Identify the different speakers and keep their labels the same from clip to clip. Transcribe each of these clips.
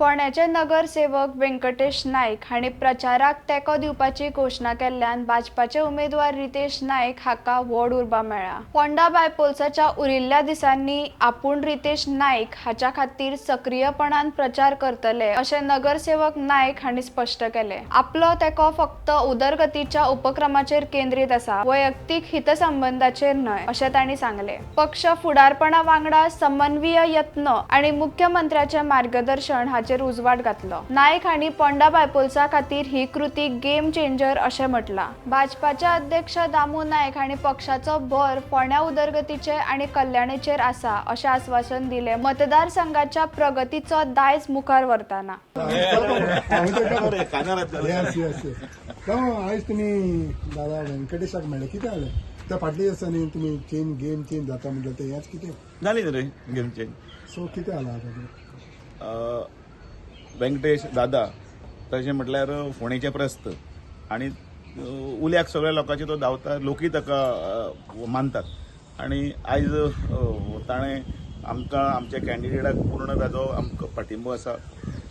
Speaker 1: फोंड्याचे नगरसेवक व्यंकटेश नाईक हांणी प्रचाराक तेंको दिवपाची घोशणा केल्ल्यान भाजपाचे उमेदवार रितेश नाईक हाका व्हड उर्बा मेळ्ळा। फोंडा बायपोल्साच्या उरिल्ल्या दिसांनी आपूण रितेश नाईक हाच्या खातीर सक्रियपणान प्रचार करतले अशें नगरसेवक नाईक हांणी स्पश्ट केले। आपलो तेंको फक्त उदरगतीच्या उपक्रमाचेर केंद्रीत आसा, वैयक्तीक हितसंबंधाचेर न्हय अशें तांणी सांगले। पक्ष फुडारपणा वांगडा समन्वय यत्न आनी मुख्यमंत्र्याचे मार्गदर्शन हाचेर उजवाड घातलो। नाईक हांणी फोंडा बायपोल्सा खातीर ही कृती गेम चेंजर अशें म्हटलां। भाजपाचे अध्यक्ष दामू नाईक हांणी पक्षाचो भर फोंड्या उदरगतीचे आनी कल्याणीचेर आसा अशें आश्वासन दिलें मतदारसंघाच्या प्रगतीचो दायज मुखार व्हरतना।
Speaker 2: आयज तुमी दादा व्यंकटेशाक मेळ्ळे, कितें जालें? त्या फाटल्या दिसांनी तुमी गेम चेंज जाता म्हणजे ते हेच कितें
Speaker 3: जाली रे गेम चेंज।
Speaker 2: सो कितें जालां आतां?
Speaker 3: व्यंकटेश दादा तशें म्हटल्यार फोंडेचे प्रस्त आनी उल्याक सगळ्या लोकांचे तो धांवता, लोकूय ताका मानतात आनी आयज ताणें आमकां आमच्या कॅन्डिडेटाक पूर्ण ताजो आमकां पाठिंबो आसा,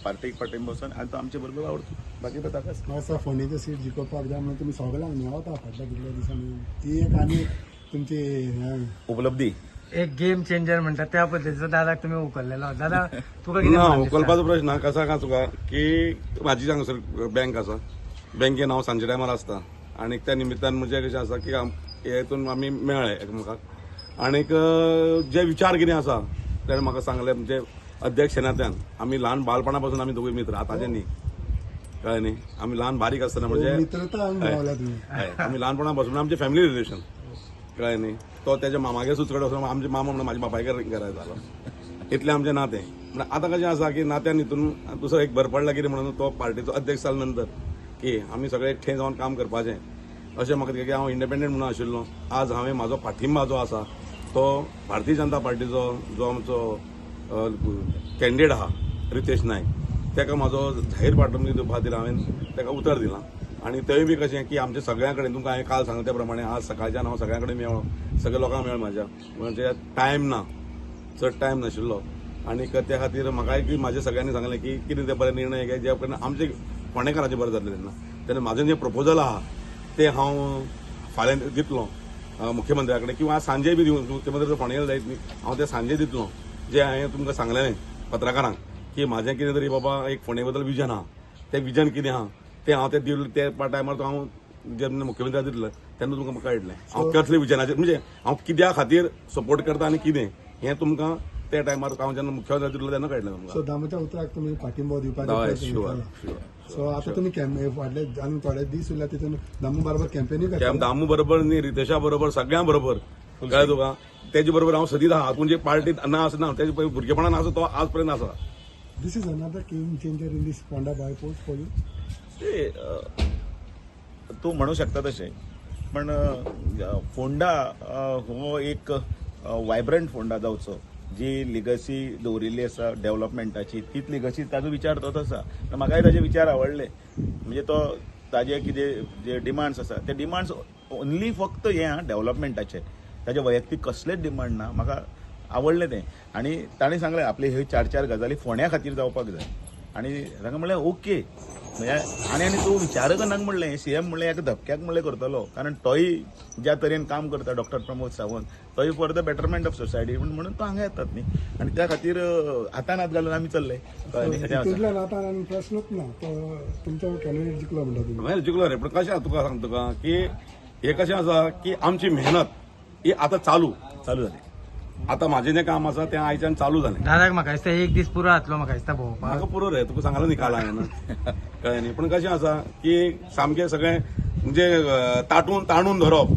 Speaker 3: पार्टीक पाठिंबो आसा आनी तो आमचे बरोबर आवडतो, बाकी तो ताकाच
Speaker 2: आसा। फोंडेचें सीट जिखोवपाक जाय म्हणून तुमी सगळ्यांक मेळता फाटल्या कितल्या दिसांनी, ती एक आनी तुमची
Speaker 3: उपलब्धी
Speaker 4: एक गेम चेंजर म्हणटा त्या पद्दतीचो दादाक तुम्ही उखललेलो। दादा तुका
Speaker 5: ना उखलपाचो प्रश्न कसा का तुका की म्हाजी हांगासर बँक आसा, बँकेन हांव सांजे टायमार आसता आनी त्या निमित्तान म्हणजे कशें आसा की हेतून आमी मेळ्ळे एकमेकाक आनीक जे विचार कितें आसा ताणें म्हाका सांगले म्हणजे अध्यक्ष नात्यान आमी ल्हान बालपणा पासून आमी दोगूय मित्र आतांचे न्ही, कळ्ळें न्ही। आमी ल्हान बारीक आसतना म्हणजे
Speaker 2: मित्रता
Speaker 5: आमी ल्हानपणा पासून आमचे फॅमिली रिलेशन, कळ्ळें न्ही। तो तेज्या मामागे सुचकडे वचून आमचे मामा म्हणून म्हाज्या बापायकार घरा जालो, इतलें आमचें नातें। म्हणजे आतां कशें आसा की नात्यान हितून दुसरो एक भर पडला कितें म्हणून तो पार्टीचो अध्यक्ष जाले नंतर की आमी सगळे एकठांय जावन काम करपाचें अशें म्हाका दिसता की हांव इंडिपेंडंट म्हणून आशिल्लो। आज हांवें म्हाजो पाठिंबा जो आसा तो भारतीय जनता पार्टीचो जो आमचो कॅन्डिडेट आहा रितेश नाईक ताका म्हाजो जाहीर पाठिंबो दिवपा खातीर हांवें ताका उतर दिलां आनी थंय बी कशें की आमच्या सगळ्यां कडेन तुमकां हांवें काल सांगले त्या प्रमाणे आज सकाळच्यान हांव सगळ्यां कडेन मेळ्ळो, सगळ्या लोकांक मेळ म्हाज्या म्हणजे टायम ना, चड टायम नाशिल्लो आनी त्या खातीर म्हाकाय म्हाज्या सगळ्यांनी सांगलें की कितें ते बरे निर्णय घे जे पर्यंत आमचे फोंडेकारांचे बरें जातलें तेन्ना म्हाजें जें प्रपोजल आहा तें हांव फाल्यां दितलो मुख्यमंत्र्या कडेन किंवा आज सांजे बी दिवन मुख्यमंत्री जर फोंड्या जायत न्ही हांव तें सांजे दितलो। जें हांवें तुमकां सांगलेलें पत्रकारांक की म्हाजें कितें तरी बाबा एक फोंडे बद्दल विजन आहा, तें विजन कितें आहा तें हांव तें दिवलें त्या टायमार तो हांव जेन्ना मुख्यमंत्र्याक दितलो तेन्ना तुमकां कळटलें हांव कसले विजनाचेर म्हणजे हांव कित्या खातीर सपोर्ट करता आनी कितें हें तुमकां त्या टायमार हांव जेन्ना मुख्यमंत्र्याक दितलो तेन्ना कळटलें तुमकां।
Speaker 2: सो दामोच्या उतराक तुमी पाठिंबो दिवपाक सो आतां तुमी फाटले आनी थोडे दीस उरल्या तितून दामू बरोबर कॅम्पेनींग करता।
Speaker 5: दामू बरोबर न्ही, रितेशा बरोबर, सगळ्यां बरोबर, कळ्ळें तुका। तेजे बरोबर हांव सदीत आहा, पूण जे पार्टीत ना आसना तेजे भुरगेपणान आसा तो आज पर्यंत आसा।
Speaker 2: This is another game changer in these Ponda bypolls for you.
Speaker 3: तूं म्हणू शकता तशें, पण फोंडा हो एक वायब्रंट फोंडा जावचो जी लिगसी दवरिल्ली आसा डेव्हलपमेंटाची, तीच लिगसी ताजो विचार तोच आसा। म्हाकाय ताजे विचार आवडले, म्हणजे तो ताजे कितें जे डिमांड्स आसा ते डिमांड्स ओन्ली फक्त हें डेव्हलपमेंटाचे, ताजे वैयक्तीक कसलेच डिमांड ना। म्हाका आवडलें तें आनी ताणें सांगलें आपले ह्यो 4 गजाली फोंड्या खातीर जावपाक जाय आनी ताका म्हणलें ओके, म्हणजे आनी तूं विचार करनाक म्हणलें सीएम म्हणलें एका धपक्याक म्हणलें करतलो, कारण तोय ज्या तरेन काम करता डॉक्टर प्रमोद सावंत तोय for the betterment of society म्हणून तो हांगा येतात न्ही आनी त्या खातीर हातान हात घालून आमी चल्ले।
Speaker 2: तितूंतल्यान आतां आनी प्रश्नूच ना, तो तुमचो कॅन्डिडेट जिखलो म्हणटा तुमी।
Speaker 5: हांवें जिखलो रे, पण कशें तुका सांगता तुका की हे कशें आसा की आमची मेहनत ही आतां चालू
Speaker 3: जाली।
Speaker 5: आतां म्हाजें जें काम आसा तें आयच्यान चालू जालें।
Speaker 4: दादाक म्हाका दिसता एक दीस पुरो जातलो म्हाका दिसता भोंवपाक।
Speaker 5: म्हाका पुरो रे, तुका सांगलें न्ही काल हांवें कळ्ळें न्ही। पण कशें आसा की सामकें सगळें म्हणजे ताणून धरप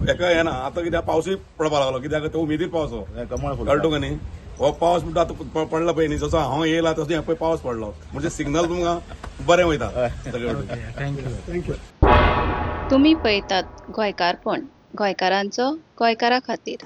Speaker 5: हेका हें ना। आतां कित्याक पावसूय पडपाक लागलो, कित्याक तो उमेदीर पावस कळटा तुका न्ही। हो पावस म्हणटा आतां पडला पळय न्ही, जसो हांव येयला तसो हें पळय पावस पडलो म्हणजे सिग्नल तुमकां बरें वयता सगळें।
Speaker 4: थँक्यू।
Speaker 1: तुम्ही पळयतात गोंयकारपण, गोंयकारांचो गोंयकारा खातीर।